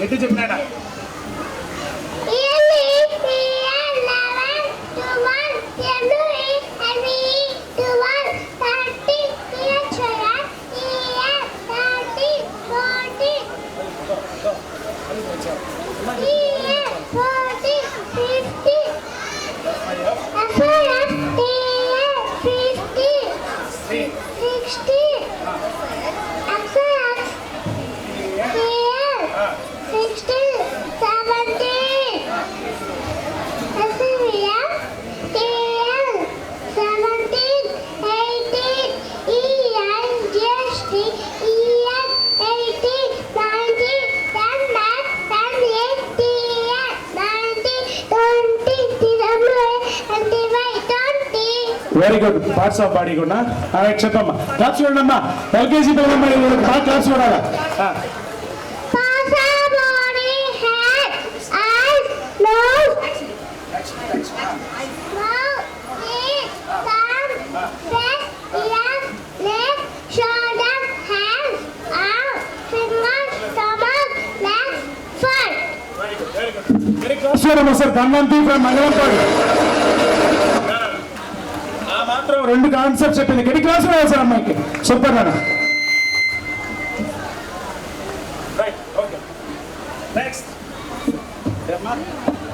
ఎట్టి చెప్పినాడా very good parts of body కూడా చెప్పమ్మా క్లాప్స్ చూడండి అమ్మా ఎల్కేజీ పిల్లలమ్మా బాగా క్లాప్స్ చూడాలా క్లాస్ చూడమ్మా సార్ ధన్వంతి ఫ్రమ్ మంగళంపాడు మాత్రం 2 కాన్సెప్ట్స్ చెప్పింది. ఎన్ని క్లాసులు రావు సార్ అమ్మాయికి సూపర్ నాన్న.